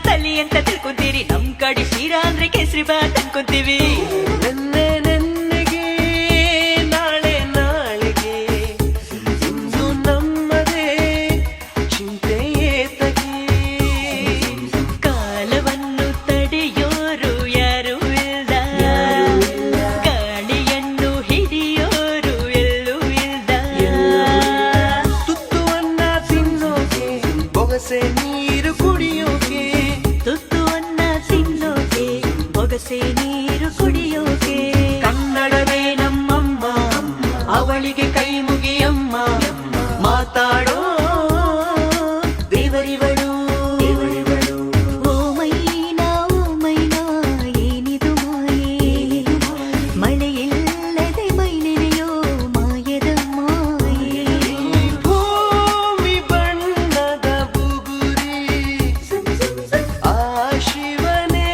ತಲಿ ಅಂತ ತಿಳ್ಕೊಂತೀರಿ, ನಮ್ ಕಡೆ ಶಿರಾ ಅಂದ್ರೆ ಕೇಸರಿ ಬಾತ್ ಅನ್ಕೊಂತೀವಿ. ನೆನ್ನೆ ನೆನ್ನೆಗೆ ನಾಳೆ ನಾಳೆಗೆ ಇಂದು ನಮ್ಮದೇ ಚಿಂತೆ ಏತಗೆ. ಕಾಲವನ್ನು ತಡೆಯೋರು ಯಾರು ಇಲ್ಲ, ಗಾಳಿಯನ್ನು ಹಿಡಿಯೋರು ಎಲ್ಲೂ ಇಲ್ಲ. ತುತ್ತುವನ್ನ ತಿನ್ನೋಕೆ ಬೊಗಸೆ ನೀರು ಕುಡಿಯೋಕೆ, ತುತ್ತುವನ್ನ ತಿನ್ನೋಕೆ ಬೊಗಸೆ ನೀರು ಕುಡಿಯೋಕೆ. ಕನ್ನಡವೇ ನಮ್ಮಮ್ಮ, ಅವಳಿಗೆ ಕೈ ಮುಗಿಯಮ್ಮ. ಮಾತಾಡೋ ದೇವರಿವಳು. ಓ ಮೈನಾ ಏನಿದು ಮಾಯೆ, ಮಳೆಯಿಲ್ಲದೆ ಮೈನೆನೆಯೋ ಮಾಯದ ಮಾಯೆ. ಭೂಮಿ ಬಣ್ಣದ ಬುಗುರಿ ಆ ಶಿವನೇ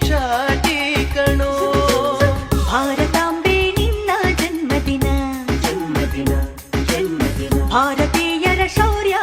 ಚಾಟಿ ಕಣೋ. ಭಾರತಾಂಬೆ ನಿನ್ನ ಜನ್ಮದಿನ, ಜನ್ಮದಿನ ಜನ್ಮದಿನ ಭಾರತೀಯರ ಶೌರ್ಯ